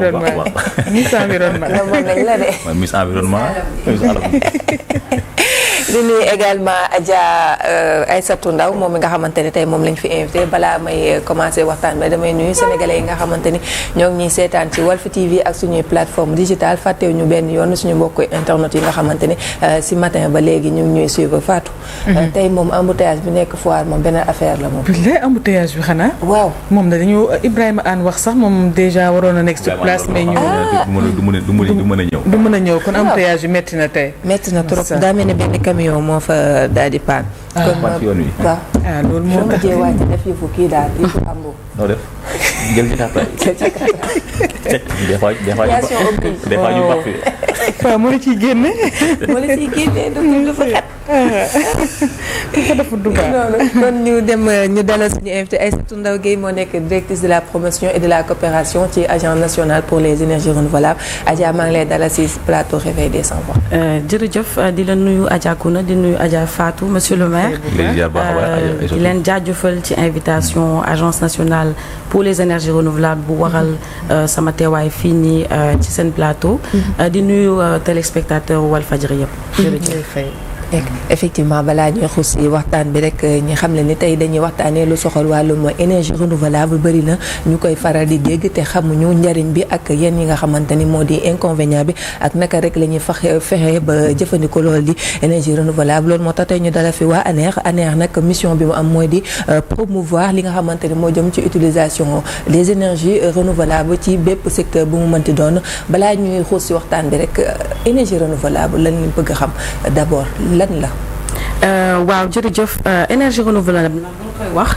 Miss Environnement. Miss Environnement. di nuyu également Adja Aïssatou Ndaw moom mi nga xamante ne tey moom lañ fi invité balaa may commencer waxtaan bi damay nuyu sénégalais yi nga xamante ni ñoo ngi ñuy seetaan ci Walf TV ak suñuy plateforme digitale fàttewu ñu benn yoon suñu mbokku internet yi nga xamante ni si matin ba léegi ñu ngi ñuy suivre Fatou. tey moom embouteillage bi nekk foire moom beneen affaire la moom. bi lay embouteillage bi xanaa. waaw moom na dañu Ibrahima Anne wax sax moom déjà waroon a nekk sur place mais ñu. du mën a ñëw. du mën a ñëw kon embouteillage bi métti na tey. métti na trop daa mel ne benn camion moo fa daal di paan. kon yoon wi. waaw loolu moo tax jee wàcc def yëfu kii daal yëfu ambo. noo def jël ci kàttaay. des fois ñu baax fi. waaw moo la ciy génne. moo la ciy génne du fa xat. dafa dafa dugal. kon ñu dem ñu dalal suñu invité Aïssatou Ndaw Guèye moo nekk directrice de la promotion et de la coopération ci agence nationale pour les énergies renouvelables Adja maa ngi lay dalal si plateau Réveil des Sans Voix. jërëjëf di la nuyu Adja Kouna di nuyu Adja Fatou monsieur le maire. di leen jaajëfal ci invitation agence nationale pour les énergies renouvelables bu waral sama teewaay fii nii ci seen plateau. di nuyu téléspectateur Walfadjri yëpp. jërëjëf. effectivement balaa ñuy xuus si waxtaan bi rek ñi xam ne ni tey dañuy waxtaanee lu soxal wàllum énergie renouvelable bëri na ñu koy faral di dégg te xamuñu njariñ bi ak yéen yi nga xamante ni moo di inconvénient bi ak naka rek la ñuy fexe ba jëfandikoo loolu di énergie renouvelable loolu moo tax tey ñu dala fi waa ANER nag mission bi mu am mooy di promouvoir li nga xamante ni moo jëm ci utilisation des énergies renouvelables ci bépp secteur bu mu mënti doon balaa ñuy xuus si waxtaan bi rek énergie renouvelable lan lañ bëgg a xam d'abord lan la. waaw jërëjëf énergie renouvelable nag bu ñu koy wax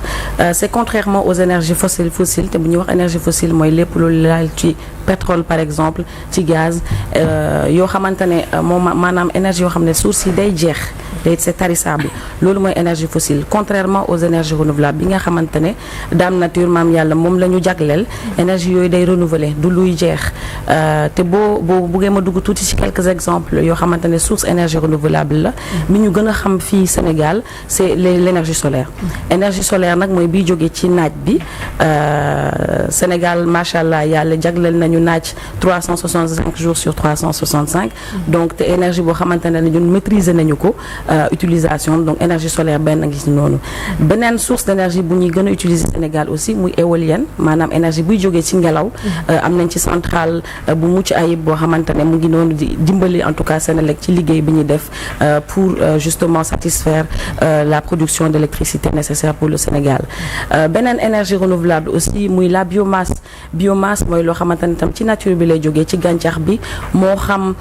c'est contrairement aux énergies fossiles te bu ñuy wax énergie fossile mooy lépp lu laal ci pétrole par exemple ci gaz yoo xamante ne moom maanaam énergie yoo xam ne source yi day jeex day c'est tarissable loolu mooy énergie fossile contrairement aux énergies renouvelables bi nga xamante ne Dame Nature maam yàlla moom la ñu jagleel énergie yooyu day renouveler du luy jeex te boo buggee ma dugg tuuti ci quelques exemples yoo xamante ne source énergie renouvelable la bi ñu gën a xam fii Sénégal c'est l'énergie solaire énergie solaire nag mooy biy jógee ci naaj bi Sénégal macha allah yàlla jagleel nañu naaj 365 jours sur 365 donc te énergie boo xamante ne ñun maîtriser nañu ko utilisation donc énergie solaire benn ngi ci noonu beneen source d'énergie bu ñuy gën a utiliser Sénégal aussi muy éolienne maanaam énergie buy jógee ci ngelaw am nañ ci centrale bu mucc ayib boo xamante ne mu ngi noonu di dimbali en tout cas Sénélec ci liggéey bi ñuy def pour justement satisfaire la production d'électricité nécessaire pour le Sénégal beneen énergie renouvelable aussi muy la biomasse mooy loo xamante ne tam ci nature bi lay jógee ci gàncax bi moo xam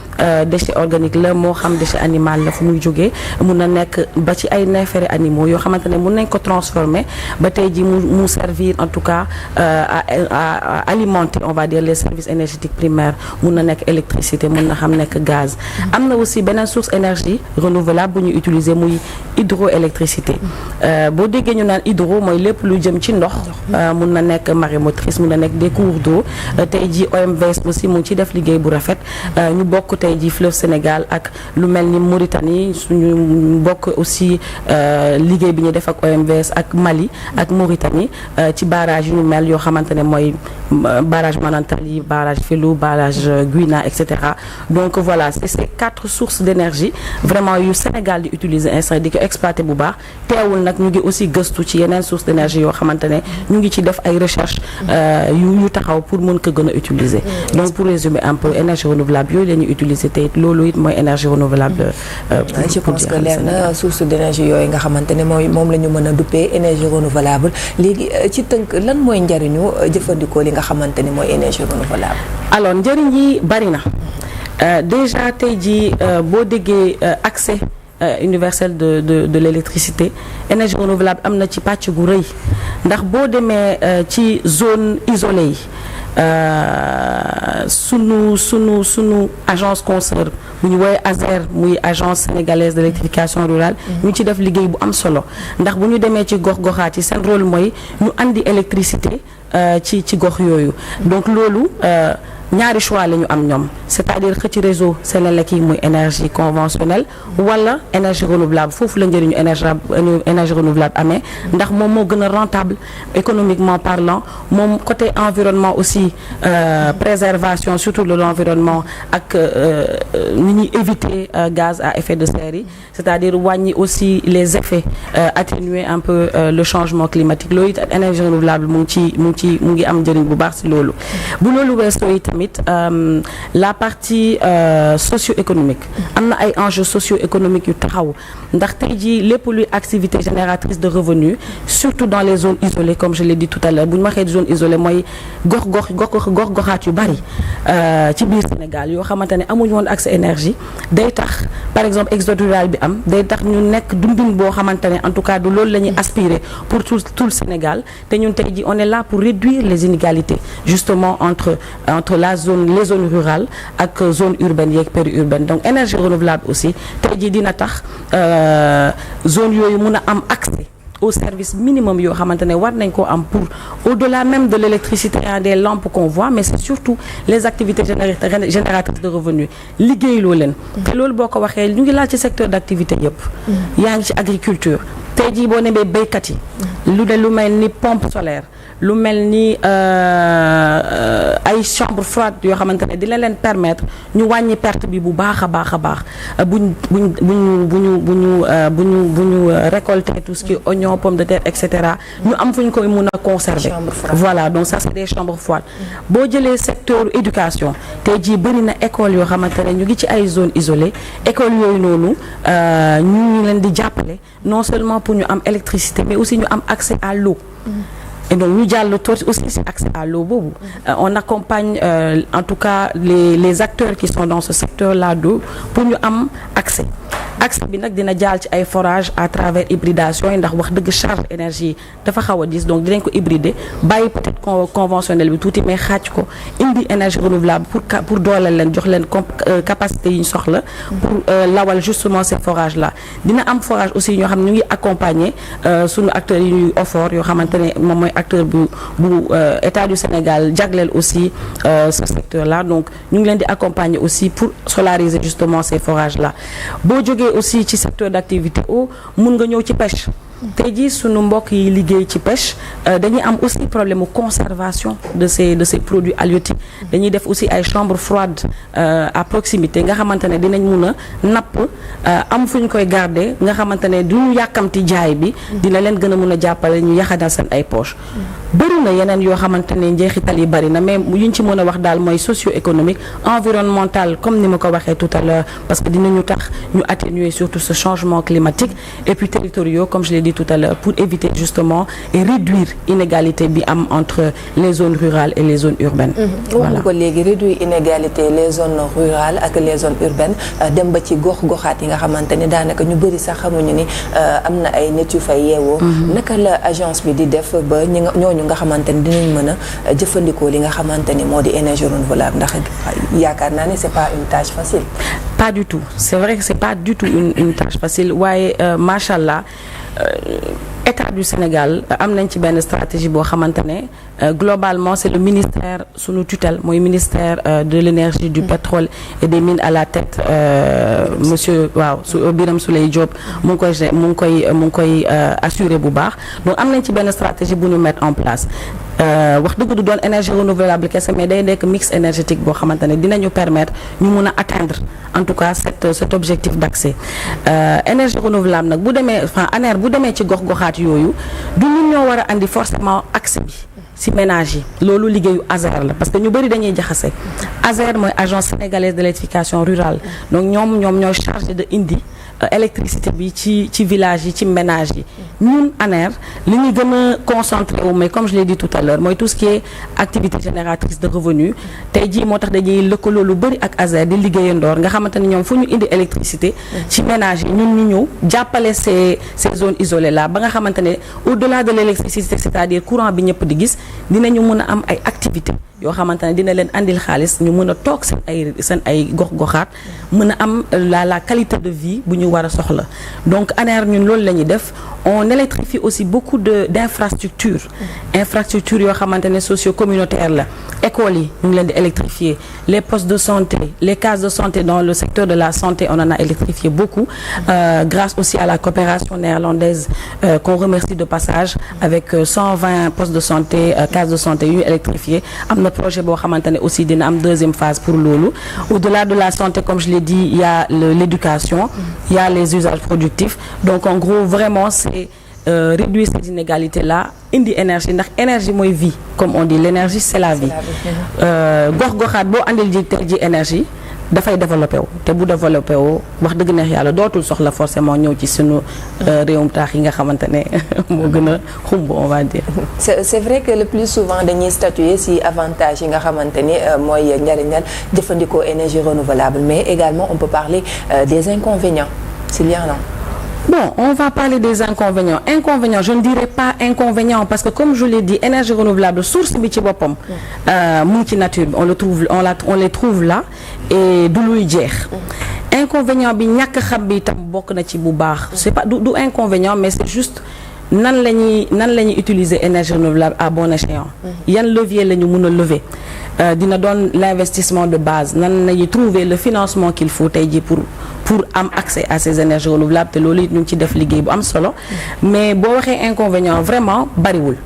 déchet organique la moo xam déchet animal la fu muy jógee mun na nekk ba ci ay neefere animaux yoo xamante ne mun nañ ko transformer ba tey ji mu servir en tout cas à alimenter on va dire les services énergétiques primaires mun na nekk électricité mun na xam nekk gaz am na aussi beneen source énergie renouvelable bu ñu utiliser muy hydroélectricité boo déggee ñu naan hydro mooy lépp lu jëm ci ndox mun na nekk marémotrice mun na nekk des cours d'eau tey ji OMVS aussi mu ngi ci def liggéey bu rafet ñu bokk tey ji fleuve Sénégal ak lu mel ni Mauritanie suñu bokk aussi liggéey bi ñu def ak OMVS ak Mali ak Mauritanie ci barrage yu ñu mel yoo xamante ne mooy barrage Manantali barrage Fellou barrage Guina etc. donc voilà c'est ces 4 sources d'énergie vraiment yu Sénégal di utiliser instant di ko exploiter bu baax teewul nag ñu ngi aussi gëstu ci yeneen sources d'énergie yoo xamante ne ñu ngi ci def ay recherche yu taxaw pour mën ko gën a utiliser donc pour résumer un peu énergie renouvelable yooyu la ñuy utiliser te loolu it mooy énergie renouvelable je pense que leer na source d'énergie yooyu nga xamante ne moom la ñu mën a duppee énergie renouvelable léegi ci tënk lan mooy njariñu jëfandikoo li nga xamante ne mooy énergie renouvelable. alors njëriñ yi bari na déjà tey jii boo déggee accès universel de l'électricité énergie renouvelable am na ci pàcc gu rëy ndax boo demee ci zone isolée yi sunu agence consœur bu ñu woowee ASER muy agence sénégalaise d'électrification rurale ñu ci def liggéey bu am solo ndax bu ñu demee ci gox-goxaat yi seen rôle mooy ñu andi électricité ci gox yooyu donc loolu ñaari choix la ñu am ñoom c'est-à-dire que ci réseau Senelec yi muy énergie conventionnelle wala énergie renouvelable foofu la njëriñu énergie renouvelable amee ndax moom moo gën a rentable économiquement parlant moom côté environnement aussi préservation surtout de l'environnement ak ni ñuy éviter gaz à effet de serre yi c'est-à-dire wàññi aussi les effets atténuer un peu le changement climatique loolu it énergie renouvelable mu ngi am njëriñ bu baax ci loolu bu loolu weesoo yi tamit la partie socio-économique am na ay enjeux socio-économiques yu taxaw ndax tey jii lépp luy activité génératrice de revenus surtout dans les zones isolées comme je l'ai dit tout à l'heure bu ñu waxee zone isolée mooy goxaat yu bari ci biir Sénégal yoo xamante ne amuñu woon accès énergie day tax par exemple exode rural bi am day tax ñu nekk dundin boo xamante ne en tout cas du loolu la ñuy aspirer pour tout le Sénégal te ñun tey jii on est là pour réduire les inégalités justement entre les zones rurales ak zone urbaine yeeg périurbaine donc énergie renouvelable aussi tey jii dina tax zone yooyu mun a am accès au service minimum yoo xamante ne war nañ koo am pour au-delà même de l'électricité et des lampes qu'on voit mais c'est surtout les activités génératrices de revenus liggéeyloo leen te loolu boo ko waxee ñu ngi laal ci secteur d'activité yëpp yaa ngi ci agriculture tey jii boo nemee béykat yi lu mel ni pompe solaire lu mel ni ay chambre froide yoo xamante ne dina leen permettre ñu wàññi perte bi bu baax a baax bu ñu récolter tout ce qui est oignon pomme de terre etc. ñu am fu ñu koy mun a conserver voilà donc ça c'est des chambres froides boo jëlee secteur éducation tey jii bëri na école yoo xamante ne ñu ngi ci ay zones isolées école yooyu noonu ñu leen di jàppale non seulement pour ñu am électricité mais aussi ñu am accès à l'eau et donc ñu jàll tuuti aussi c'est accès à l'eau boobu on accompagne en tout cas les acteurs qui sont dans ce secteur là d'eau pour ñu am accès bi nag dina jàll ci ay forages à travers hybridation yi ndax wax dëgg charge énergie dafa xaw a diis donc dinañ ko hybrider bàyyi peut-être conventionnel bi tuuti mais xaaj ko indi énergie renouvelable pour dooleel leen jox leen capacité yi ñu soxla pour lawal justement ces forages là dina am forage aussi ñoo xam ne ñu ngi accompagner sunu acteurs yi ñuy OFOR yoo xamante ne moom mooy acteur bu état du Sénégal jagleel aussi ce secteur là donc ñu ngi leen di accompagner aussi pour solariser justement ces forages là boo jógee aussi ci secteur d'activité eau mun nga ñëw ci pêche tey jii sunu mbokk yi liggéey ci pêche dañuy am aussi problème de conservation de ces produits halieutiques dañuy def aussi ay chambres froides à proximité nga xamante ne dinañ mun a napp am fu ñu koy garder nga xamante ne du ñu yàkkamti jaay bi dina leen gën a mun a jàppale ñu yaxanal seen ay poches bëri na yeneen yoo xamante ne njeexital yi bëri na mais yuñ ci mën a wax daal mooy socio-économique environnemental comme ni ma ko waxee tout à l'heure parce que dinañu tax ñu atténuer surtout ce changement climatique et puis territoriaux comme je l'ai dit tout à l'heure pour éviter justement et réduire inégalité bi am entre les zones rurales et les zones urbaines. Voilà ko léegi réduire inégalité les zones rurales ak les zones urbaines dem ba ci gox-goxaat yi nga xamante ni daanaka ñu bëri sax xamuñu ni am na ay nit yu fay yeewoo. naka la agence bi di def ba ñooñu nga xamante ni dinañ mën a jëfandikoo li nga xamante ni moo di énergie renouvelable ndax yaakaar naa ne c'est pas une tâche facile. Pas du tout c'est vrai que c'est pas du tout une tâche facile waaye machallah État du Sénégal am nañ ci benn stratégie boo xamante ne globalement c'est le ministère sunu tutelle mooy ministère de l'énergie du pétrole et des mines à la tête monsieur Birame Souleye Diop mu ngi koy assurer bu baax donc am nañ ci benn stratégie bu ñu mettre en place wax dëgg du doon énergie renouvelable kese mais day nekk mix énergétique boo xamante ne dinañu permettre ñu mun a atteindre en tout cas cet objectif d'accès énergie renouvelable nag bu demee ANER bu demee ci gox-goxaat yooyu du ñun ñoo war a andi forcément accès bi ci ménage yi loolu liggéeyu ASER la parce que ñu bëri dañuy jaxase ASER mooy agence sénégalaise d'électrification rurale donc ñoom ñooy chargé de indi électricité bi ci village yi ci ménage yi ñun ANER li ñu gën a concentré wu mais comme je l'ai dit tout à l'heure mooy tout ce qui est activité génératrice de revenus tey jii moo tax dañuy lëkkaloo lu bëri ak ASER di liggéeyandoor nga xamante ne ñoom fu ñu indi électricité ci ménage yi ñun ñu ñëw jàppale ces zones isolées là ba nga xamante ne au-delà de l'électricité c'est-à-dire courant bi ñëpp di gis dinañu mën a am ay activités yoo xamante ne dina leen andil xaalis ñu mën a toog seen ay gox-goxaat mën a am la qualité de vie bu ñu war a soxla donc ANER ñun loolu la ñuy def on électrifie aussi beaucoup d'infrastructures yoo xamante ne socio-communautaire la écoles yi ñu ngi leen di électrifier les postes de santé les cases de santé dans le secteur de la santé on en a électrifié beaucoup grâce aussi à la coopération néerlandaise qu'on remercie de passage avec 120 postes de santé cases de santé yu électrifiées am na projet boo xamante ne aussi dina am deuxième phase pour loolu au-delà de la santé comme je l'ai dit il y a l'éducation il y a les usages productifs donc en gros vraiment c'est réduire ces inégalités là indi énergie ndax énergie mooy vie comme on dit l'énergie c'est la vie gox-goxaat boo andil ji tey ji énergie dafay développé wu te bu développé wu wax dëgg neex yàlla dootul soxla forcément ñëw ci sunu réewum taax yi nga xamante ne moo gën a xumb on va dire. c'est vrai que le plus souvent dañuy statuer ci avantage yi nga xamante ni mooy njariñal jëfandikoo énergie renouvelable mais également on peut parler des inconvénients s'il y en a. Bon, on va parler des inconvénients. Inconvénients, je ne dirais pas inconvénients parce que comme je l'ai dit, énergie renouvelable, source bi ci boppam, mu ngi ci nature bi, on les trouve là et du luy jeex. Inconvénient bi ñàkk xam bi itam bokk na ci bu baax. C'est pas du inconvénient mais c'est juste nan la ñuy utiliser énergie renouvelable à bon escient. Yan levier la ñu mën a lever. Dina doon l'investissement de base nan lañuy trouver le financement qu'il faut tey jii pour am accès à ces énergies renouvelables te loolu it ñu ngi ci def liggéey bu am solo mais boo waxee inconvénient vraiment bariwul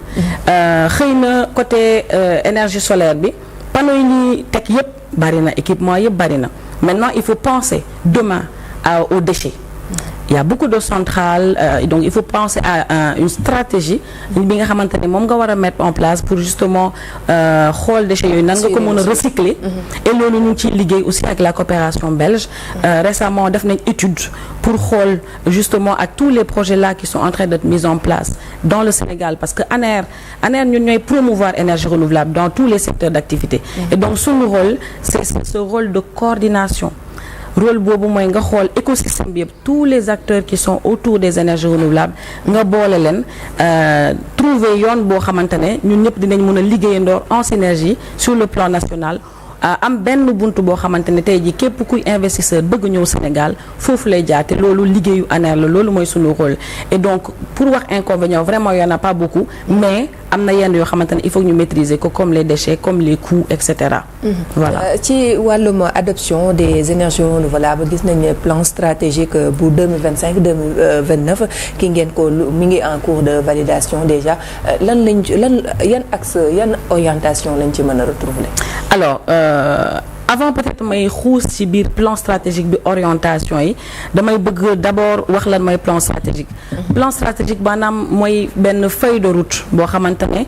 xëy na côté énergie solaire bi panneaux yi ñuy teg yëpp bari na équipement yëpp bari na maintenant il faut penser demain aux déchets. Il y a beaucoup de centrales donc il faut penser à une stratégie bi nga xamante ne moom nga war a mettre en place pour justement xool déchets yooyu nan nga ko mën a recycler et loolu ñu ngi ciy liggéey aussi avec la coopération belge récemment def nañ étude pour xool justement ak tous les projets là qui sont en train d'être mis en place dans le Sénégal parce que ANER ñun ñooy promouvoir énergie renouvelable dans tous les secteurs d'activité et donc suñu rôle c'est ce rôle de coordination rôle boobu mooy nga xool écosystème bi yëpp tous les acteurs qui sont autour des énergies renouvelables nga boole leen trouver yoon boo xamante ne ñun ñëpp dinañ mën a liggéeyandoor en synergie sur le plan national am benn buntu boo xamante ne tey jii képp kuy investisseur bëgg ñëw Sénégal foofu lay jaate loolu liggéeyu ANER la loolu mooy sunu rôle et donc pour wax inconvénient vraiment y en a pas beaucoup mais am na yenn yoo xamante ne il faut ñu maîtriser ko comme les déchets comme les coûts et cetera. Voilà. ci wàllum adoption des énergies renouvelables gis nañ ne plan stratégique bu 2025-2029 ki ngeen ko mi ngi en cours de validation déjà yan axe yan orientation lañ ci mën a retrouver. Alors avant peut-être may xuus ci biir plan stratégique bi orientation yi damay bëgg d'abord wax lan mooy plan stratégique. Plan stratégique maanaam mooy benn feuille de route boo xamante ne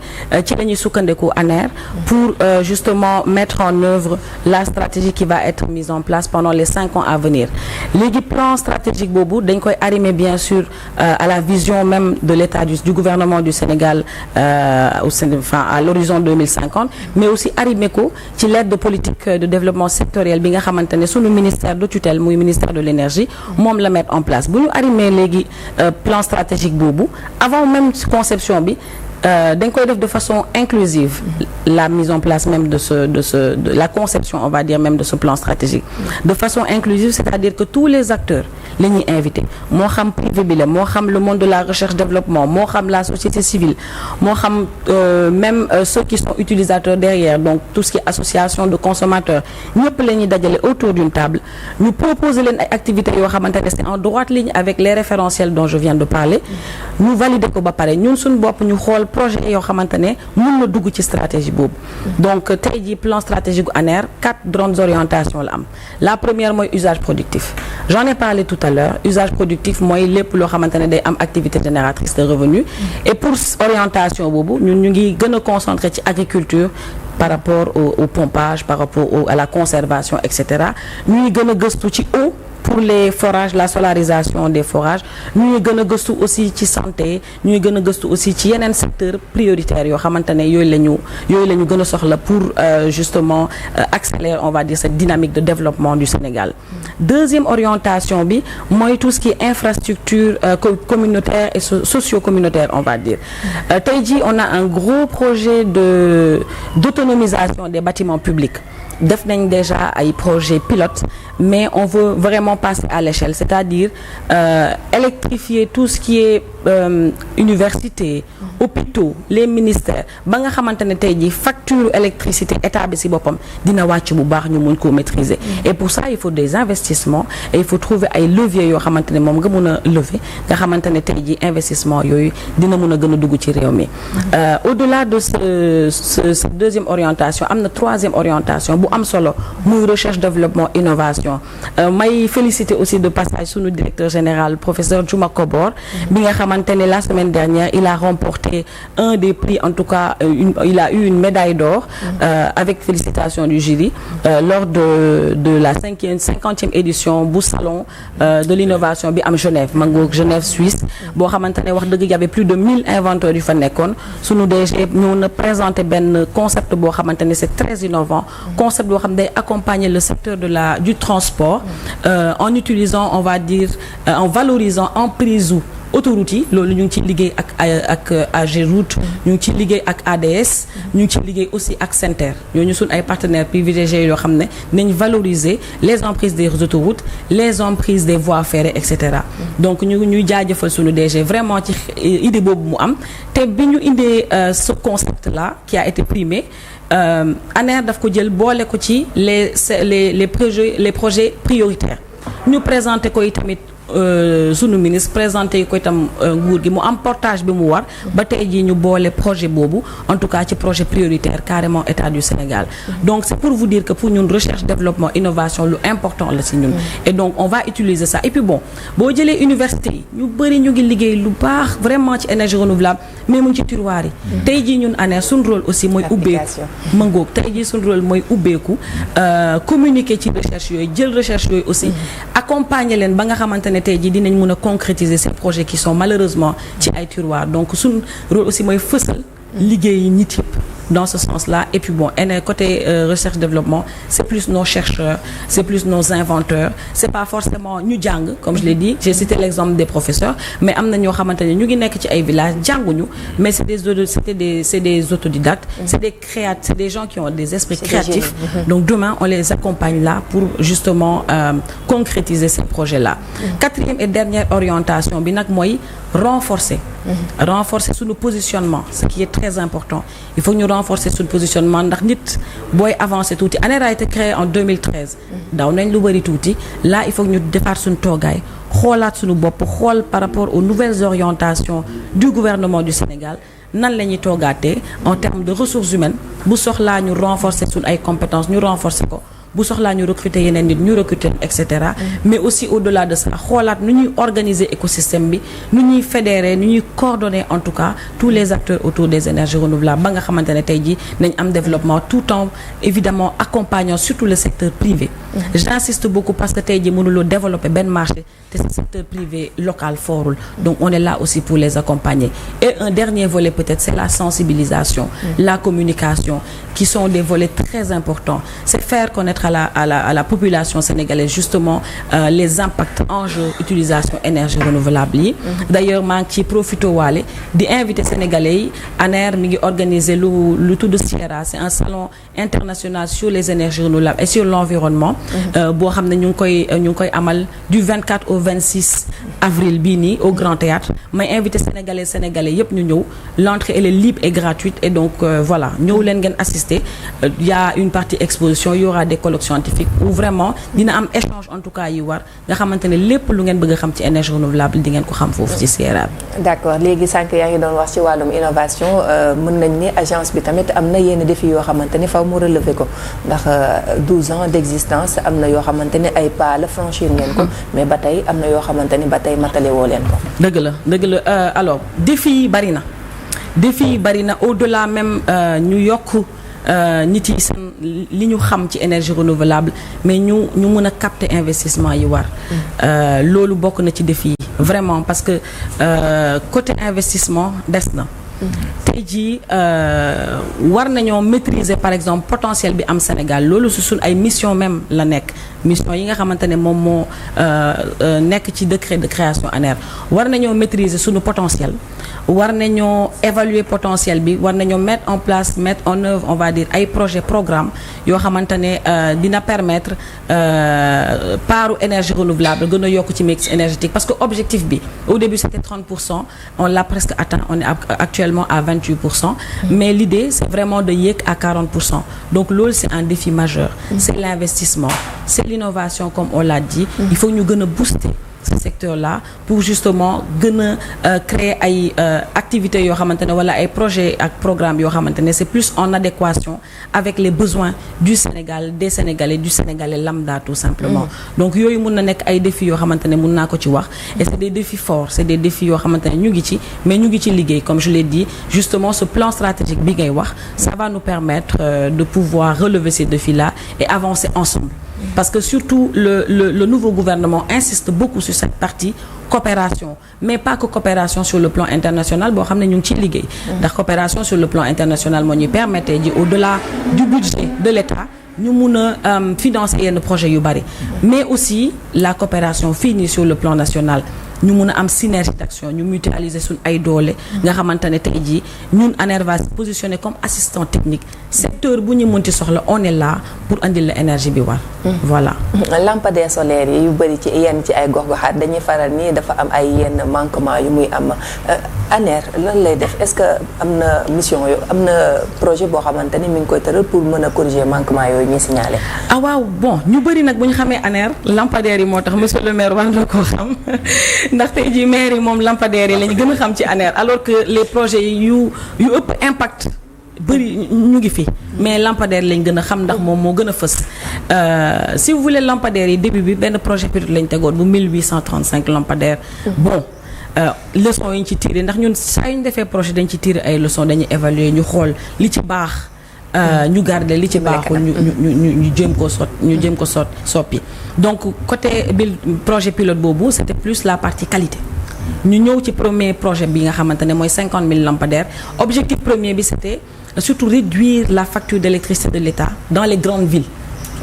ci la ñuy sukkandiku ANER pour justement mettre en œuvre la stratégie qui va être mise en place pendant les 5 ans à venir. Léegi plan stratégique boobu dañ koy arrimer bien sûr à la vision même de l'État du gouvernement du Sénégal à l'horizon 2050 mais aussi arrimer ko ci l'aide de politique de développement sectoriel bi nga xamante ne sunu ministère de tutelle muy ministère de l'énergie moom la mettre en place bu ñu arrimer léegi plan stratégique boobu avant même conception bi dañ koy def de façon inclusive la mise en place même de la conception on va dire même de ce plan stratégique de façon inclusive c'est-à-dire que tous les acteurs la ñuy invité moo xam privé bi la moo xam le monde de la recherche développement moo xam la société civile moo xam même ceux qui sont utilisateurs derrière donc tout ce qui est association de consommateurs ñëpp la ñuy dajale autour d'une table ñu proposer leen ay activités yoo xamante ne c'est en droite ligne avec les référentiels dont je viens de parler ñu valider ko ba pare ñun suñu bopp ñu xool projet yoo xamante ne mën na dugg ci stratégie boobu donc tey jii plan stratégique gu ANER 4 grandes orientations la am la première mooy usage productif j'en ai parlé tout à l'heure usage productif mooy lépp loo xamante ne day am activité génératrice de revenus et pour orientation boobu ñun ñu ngi gën a concentrer ci agriculture par rapport au pompage par rapport à la conservation etc ñuy gën a gëstu ci eau pour les forages, la solarisation des forages ñuy gën a gëstu aussi ci santé ñuy gën a gëstu aussi ci yeneen secteurs prioritaires yoo xamante ne yooyu la ñu gën a soxla pour justement accélérer on va dire cette dynamique de développement du Sénégal. Deuxième orientation bi mooy tout ce qui est infrastructure communautaire et socio-communautaire on va dire. Tey jii on a un gros projet d'autonomisation des bâtiments publics. Def nañ déjà ay projets pilotes mais on veut vraiment passer à l'échelle, c'est-à-dire électrifier tout ce qui est université, hôpitaux, les ministères ba nga xamante ne tey jii facture électricité état bi ci boppam dina wàcc bu baax ñu mën koo maîtriser. Et pour ça il faut des investissements et il faut trouver ay leviers yoo xamante ne moom nga mën a lever nga xamante ne tey jii investissement yooyu dina mën a gën a dugg ci réew mi. Au-delà de cette deuxième orientation am na troisième orientation bu am solo muy recherche développement innovation. May féliciter aussi de passage sunu directeur général professeur Djouma Kobor bi nga xamante ne la semaine dernière il a remporté un des prix en tout cas il a eu une médaille d'or avec félicitations du jury lors de la 50e édition bu salon de l'innovation bi am Genève mangoog Genève Suisse boo xamante ne wax dëgg y avait plus de 1000 inventeurs yu fa nekkoon sunu DG ñoo na présenter benn concept boo xamante ne c'est très innovant concept boo xam ne day accompagner le secteur du transport en utilisant on va dire en valorisant emprise u autoroute yi loolu ñu ngi ciy liggéey ak AGEROUTE ñu ngi ciy liggéey ak ADS ñu ngi ciy liggéey aussi ak SENTER ñooñu suñ ay partenaires privilégiés yoo xam ne nañ valoriser les emprises des autoroutes les emprises des voies ferrées et cetera donc ñuy jaajëfal suñu DG vraiment ci idée boobu mu am te bi ñu indee ce concept là qui a été primé ANER daf ko jël boole ko ci les projets prioritaires ñu présenté ko itamit sunu ministre présenté ko itam nguur gi mu am portage bi mu war ba tey jii ñu boole projet boobu en tout cas ci projet prioritaire carrément état du Sénégal donc c'est pour vous dire que pour ñun recherche développement innovation lu important la ci ñun et donc on va utiliser ça et puis bon boo jëlee université yi ñu bëri ñu ngi liggéey lu baax vraiment ci énergie renouvelable mais mu ngi ci tiroir yi tey jii ñun ANER suñu rôle aussi mooy ubbeeku mangoog tey jii suñu rôle mooy ubbeeku communiquer ci recherche yooyu jël recherche yooyu aussi accompagner leen ba nga xamante ne tey jii dinañ mën a concrétiser ces projets qui sont malheureusement ci ay tiroirs donc suñu rôle aussi mooy fësal liggéey nit yëpp dans ce sens-là et puis bon côté recherche développement c'est plus nos chercheurs c'est plus nos inventeurs c'est pas forcément ñu jàng comme je l'ai dit j'ai cité l'exemple des professeurs mais am na ñoo xamante ne ñu ngi nekk ci ay villages jànguñu mais c'est des autodidactes c'est des gens qui ont des esprits créatifs donc demain on les accompagne là pour justement concrétiser ces projets-là quatrième et dernière orientation bi nag mooy renforcer suñu positionnement ce qui est très important il faut ñu renforcer suñu positionnement ndax nit booy avancer tuuti ANER a été créé en 2013 daw nañ lu bari tuuti là il faut ñu defaat suñu toogaay xoolaat suñu bopp xool par rapport aux nouvelles orientations du gouvernement du Sénégal nan la ñuy toogaatee en termes de ressources humaines bu soxlaa ñu renforcer suñu ay compétences ñu renforcer ko bu soxlaa ñu recruter yeneen nit ñu recruter et cetera mais aussi au-delà de ça xoolaat nu ñuy organiser écosystème bi nu ñuy fédérer nu ñuy coordonner en tout cas tous les acteurs autour des énergies renouvelables ba nga xamante ne tey jii nañ am développement tout en évidemment accompagnant surtout le secteur privé j'insiste beaucoup parce que tey jii mënuloo développer benn marché te ce secteur privé local forul donc on est là aussi pour les accompagner et un dernier volet peut-être c'est la sensibilisation la communication qui sont des volets très importants c'est faire connaître à la population sénégalaise justement les impacts enjeux utilisation énergie renouvelable yi d'ailleurs maa ngi ci profité waale di invité sénégalais yi ANER mi ngi organiser lu tudd Sierra c'est un salon international sur les énergies renouvelables et sur l'environnement boo xam ne ñu ngi koy amal du 24 au 26 avril bii nii au Grand Théâtre may invité sénégalais yépp ñu ñëw l'entrée elle est libre et gratuite et donc voilà ñëw leen ngeen assister il y a une partie exposition il y aura des colloques scientifiques où vraiment dina am échange en tout cas yi war nga xamante ne lépp lu ngeen bëgg a xam ci énergie renouvelable di ngeen ko xam foofu ci Sierra bi. D'accord léegi sànq yaa ngi doon wax ci wàllum innovation mën nañ ne agence bi tamit am na yenn défis yoo xamante ne faw mu relever ko ndax 12 ans d'existence am na yoo xamante ne ay pas la franchir ngeen ko mais ba tey am na yoo xamante ne ba tey matale woo leen ko. dëgg la alors défis yi bari na au-delà même ñu yokk nit yi seen li ñu xam ci énergie renouvelable mais ñu mën a capter investissement yi war loolu bokk na ci défi yi vraiment parce que côté investissement des na tey jii war nañoo maîtriser par exemple potentiel bi am Sénégal loolu su suñ ay mission même la nekk mission yi nga xamante ne moom moo nekk ci décret de création ANER war nañoo maîtriser suñu potentiel war nañoo évaluer potentiel bi war nañoo mettre en place mettre en œuvre on va dire ay projet programme yoo xamante ne dina permettre paaru énergie renouvelable gën a yokk ci mix énergétique parce que objectif bi au début c'était 30% on l'a presque atteint on est actuellement à 28%, mais l'idée c'est vraiment de yéeg à 40%. Donc loolu c'est un défi majeur. C'est l'investissement, c'est l'innovation comme on l'a dit. Il faut ñu gën a booster ce secteur-là pour justement gën a créer ay activités yoo xamante ne wala ay projets ak programmes yoo xamante ne c'est plus en adéquation avec les besoins du Sénégal des Sénégalais du Sénégalais lambda tout simplement. Donc yooyu mun na nekk ay défis yoo xamante ne mun naa ko ci wax et c'est des défis forts c'est des défis yoo xamante ne ñu ngi ci mais ñu ngi ci liggéey comme je l'ai dit justement ce plan stratégique bi ngay wax ça va nous permettre de pouvoir relever ces défis-là et avancer ensemble. Parce que surtout le nouveau gouvernement insiste beaucoup sur cette partie coopération mais pas que coopération sur le plan international boo xam ne ñu ngi ciy liggéey ndax coopération sur le plan international moo ñuy permettre ji au-delà du budget de l'État ñu mun a financer yenn projets yu bari mais aussi la coopération fii nii sur le plan national ñu mun a am synergie d'action ñu mutualiser suñ ay doole nga xamante ne tey jii ñun ANER va se positionner comme assistant technique secteur bu ñu mënti soxla on est là pour andil la énergie bi war voilà lampadaires solaires yi yu bëri ci yenn ci ay gox-goxaat dañuy faral nii dafa am ay yenn manquement yu muy am ANER lan lay def est-ce que am na mission yo am na projet boo xamante ni mi ngi koy tëral pour mën a corriger manquement yooyu ñuy signaler ah waaw bon ñu bëri nag bu ñu xamee ANER lampadaires yi moo tax monsieur le maire war na koo xam ndax tey jii maire yi moom lampadaires yi la ñu gën a xam ci ANER alors que les projets yu ëpp impact bëri ñu ngi fi mais lampadaire lañ gën a xam ndax moom moo gën a fës si vous voulez lampadaires yi début bi benn projet pilote lañ tegoon bu 1835 lampadaires bon leçons yi ñu ci tiré ndax ñun saa yu ñu defee projet dañ ci tiré ay leçons dañuy évaluer ñu xool li ci baax ñu garder li ci baaxul ñu jéem ko soppi donc côté bi projet pilote boobu c'était plus la partie qualité ñu ñëw ci premier projet bi nga xamante ne mooy 50 000 lampadaires objectif premier bi c'était surtout réduire la facture d'électricité de l'État dans les grandes villes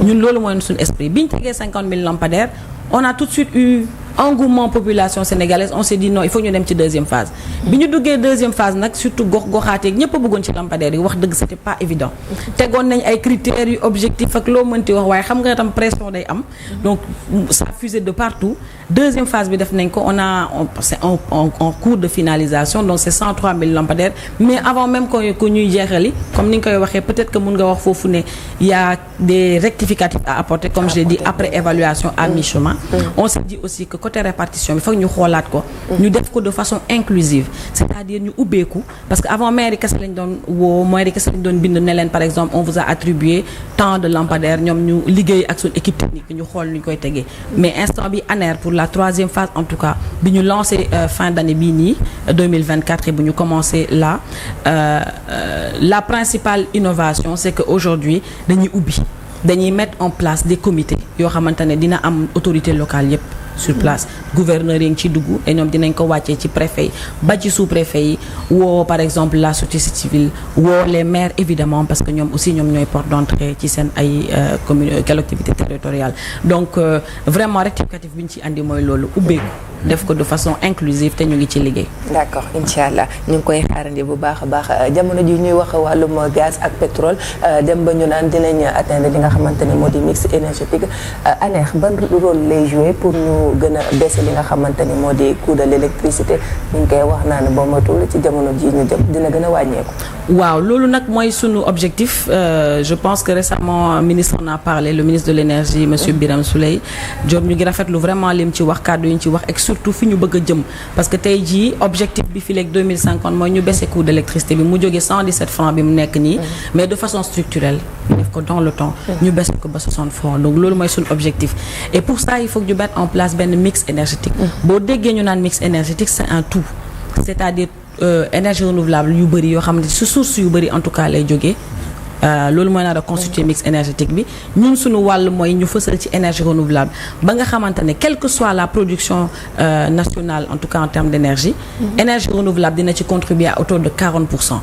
ñun loolu mooy suñu esprit bi ñu tegee 50 000 lampadaires on a tout de suite eu engouement population sénégalaise on s'est dit non il faut ñu dem ci deuxième phase bi ñu duggee deuxième phase nag surtout gox-goxaateeg ñëpp a bëggoon ci lampadaires yi wax dëgg c'était pas évident tegoon nañ ay critères yu objectifs ak loo mënti wax waaye xam nga tam pression day am donc ça fusait de partout deuxième phase bi def nañ ko c'est en cours de finalisation donc c'est 103 000 lampadaires mais avant même que ñuy jeexali comme ni nga koy waxee peut-être que mun nga wax foofu ne il y a des rectificatifs à apporter comme je l'ai dit après évaluation à mi-chemin on s'est dit aussi que côté répartition bi foog ñu xoolaat ko ñu def ko de façon inclusive c'est-à-dire ñu ubbeeku parce que avant maire yi kese lañ doon woo maire yi kese lañ doon bind ne leen par exemple on vous a attribué tant de lampadaires ñoom ñu liggéey ak suñu équipe technique ñu xool ñu koy tegee mais instant bi ANER pour la troisième phase en tout cas bi ñu lancé fin d'année bii nii 2024 et bu ñu commencé là la principale innovation c'est que aujourd'hui dañuy mettre en place des comités yoo xamante ne dina am autorité locale yépp sur place gouverneur yi ngi ciy dugg et ñoom dinañ ko wàccee ci préfet yi ba ci sous-préfet yi woo par exemple la société civile woo les maires évidemment parce que ñoom aussi ñoom ñooy porte d'entrée ci seen ay collectivité territoriale donc vraiment rectificatif bi ñu ci andi mooy loolu ubbeeku def ko de façon inclusive te ñu ngi ci liggéey. d'accord inchallah ñu ngi koy xaarandi bu baax a baax jamono ji ñuy wax wàllum gaz ak pétrole dem ba ñu naan dinañ atteindre li nga xamante ne moo di mix énergétique ANER ban rôle lay jouer pour ñu gën a baisser li nga xamante ni moo di coût de l'électricité ñu ngi koy wax naa ne boo matul ci jamono ji ñu jëm dina gën a wàññeeku. waaw loolu nag mooy sunu objectif je pense que récemment ministre en a parlé le ministre de l'énergie monsieur Birame Souleye Diop ñu ngi rafetlu vraiment lim ci wax kàddu yi ñu ci wax ak surtout fi ñu bëgg a jëm parce que tey jii objectif bi fii léegi 2050 mooy ñu baisser coût d'électricité bi mu jógee 117 francs bi mu nekk nii mais de façon structurelle ñu def ko dans le temps ñu baisser ko ba 60 francs donc loolu mooy sunu objectif et pour ça il faut que ñu mettre en place benn mix énergétique boo déggee ñu naan mix énergétique c'est un tout c'est-à-dire énergie renouvelable yu bëri yoo xam ne su source yu bëri en tout cas lay jógee loolu mooy nar a constituer mix énergétique bi ñun suñu wàll mooy ñu fësal ci énergie renouvelable ba nga xamante ne quelle que soit la production nationale en tout cas en termes d'énergie énergie renouvelable dina ci contribuer à hauteur de 40%.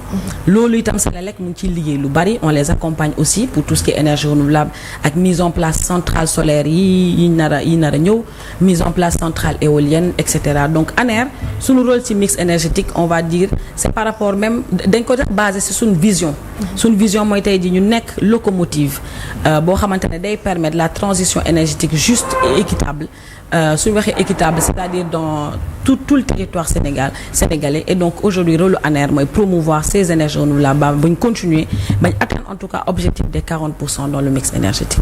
loolu itam Senelec mu ngi ciy liggéey lu bari on les accompagne aussi pour tout ce qui est énergie renouvelable ak mise en place centrale solaire yi nar a ñëw mise en place centrale éolienne et cetera donc ANER suñu rôle ci mix énergétique on va dire c'est par rapport même dañ ko def basé ci suñu vision mooy tey ji ñu nekk locomotive boo xamante ne day permettre la transition énergétique juste et équitable suñu waxee équitable c'est-à-dire dans tout le territoire sénégalais et donc aujourd'hui rôle ANER mooy promouvoir ces énergies renouvelables bañ continuer bañ atteindre en tout cas objectif des 40% dans le mix énergétique.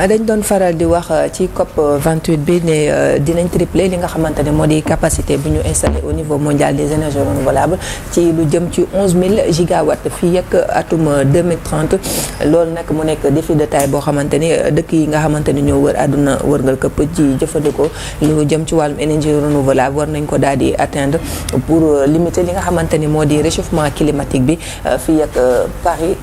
dañ doon faral di wax ci COP 28 bi ne dinañ tripler li nga xamante ne moo di capacité bu ñu installé au niveau mondial des énergies renouvelables ci lu jëm ci 11 000 gigawatts fii ak atum 2030 loolu nag mu nekk défi de taille boo xamante ni dëkk yi nga xamante ni ñoo wër àdduna wërngal këpp ci jëfandikoo lu jëm ci wàllum énergie renouvelable war nañ ko daal di atteindre pour limiter li nga xamante ni moo di réchauffement climatique bi fii ak Paris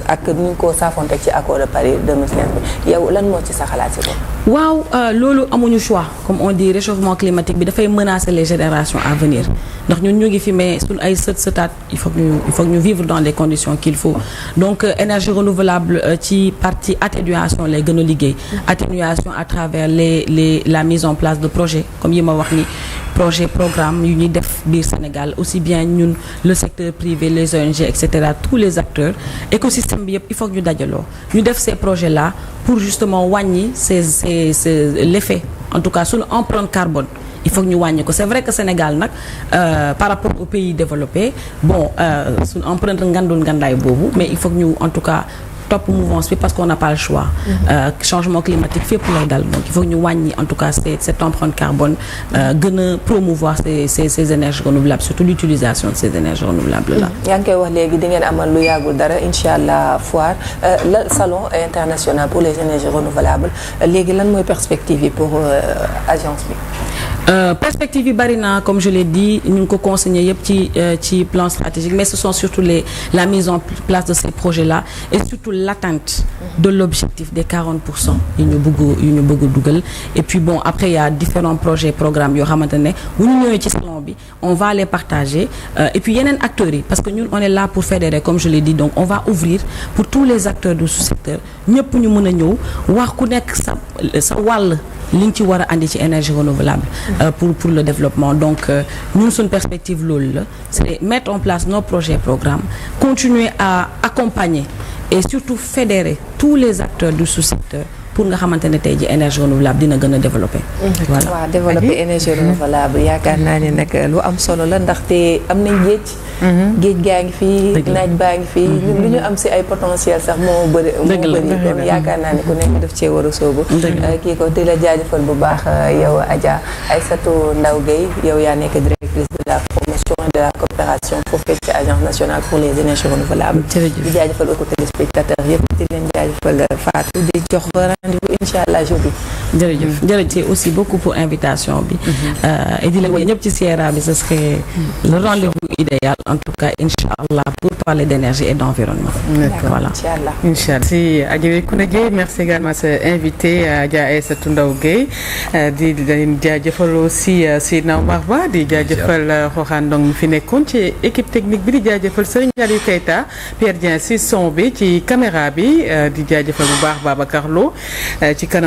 ak ni ñu ko saafonte ci accord de Paris 2015 bi yow lan moo ci sa xalaat si ko waaw loolu amuñu choix comme on dit réchauffement climatique bi dafay menacer les générations à venir ndax ñun ñu ngi fi mais suñu ay sëtaat il faut que ñu vivre dans les conditions qu'il faut donc énergie renouvelable ci partie atténuation lay gën a liggéey atténuation à travers la mise en place de projets comme yi ma wax ni projet programme yu ñuy def biir Sénégal aussi bien ñun le secteur privé les ONG et cetera tous les acteurs écosystème bi yëpp il faut que ñu dajaloo ñu def ces projets là pour justement wàññi l'effet en tout cas suñu empreinte carbone il faut que ñu wàññi ko c'est vrai que Sénégal nag par rapport aux pays développés bon suñu empreinte ngandul ngandaay boobu mais il faut que ñu en tout cas topp mouvance bi parce qu'on n'a pas le choix changement climatique fépp lay dal donc il faut que ñu wàññi en tout cas cette empreinte carbone gën a promouvoir ces énergies renouvelables surtout l'utilisation de ces énergies renouvelables là. yaa ngi koy wax léegi di ngeen amal lu yàggul dara incha allah foire le salon international pour les énergies renouvelables léegi lan mooy perspective yi pour agence bi. Perspective yi bari na comme je l'ai dit ñu ngi ko consigné yëpp ci plan stratégique mais ce sont surtout la mise en place de ces projets là et surtout l'atteinte de l'objectif des 40% yu ñu bëgg dugal et puis bon après il y a différents projets programmes yoo xamante ne bu ñu ñëwee ci salon bi on va les partager et puis yeneen acteurs yi parce que ñun on est là pour fédérer comme je l'ai dit donc on va ouvrir pour tous les acteurs du sous-secteur ñëpp ñu mën a ñëw wax ku nekk sa wàll li ñu ci war a andi ci énergie renouvelable pour le développement donc ñun suñu perspective loolu la c'est mettre en place nos projets programmes continuer à accompagner et surtout fédérer tous les acteurs du sous-secteur pour nga xamante ne tey ji énergie renouvelable dina gën a développer. voilà waaw développer énergie renouvelable yaakaar naa ne nag lu am solo la ndaxte am nañ géej gaa ngi fii naaj baa ngi fii ñun lu ñu am si ay potentiel sax moo bëri kon yaakaar naa ne ku nekk daf cee war a sóobu kii ko di la jaajëfal bu baax yow Adja Aïssatou Ndaw Gueye yow yaa nekk directrice de la promotion et de la coopération foofee ci agence nationale pour les énergies renouvelables di jaajëfal aux téléspectateurs yëpp di leen jaajëfal Fatou di jox rendez-vous inchallah jeudi jërëjëf aussi beaucoup pour invitation bi et di la woo ñëpp ci Sierra bi ce serait le rendez-vous idéal en tout cas inchallah pour parler d'énergie et d'environnement. Voilà. Inchallah. Si Adja Kouna Gueye merci également sa invité Adja Aïssatou Ndaw Gueye di leen jaajëfal aussi Seydina Omar Ba di jaajëfal Roxane Ndong mi fi nekkoon ci équipe technique bi di jaajëfal Serigne Aliou Keita Pierre Dieng si son bi ci caméra bi di jaajëfal bu baax Babacar Lo ci kanam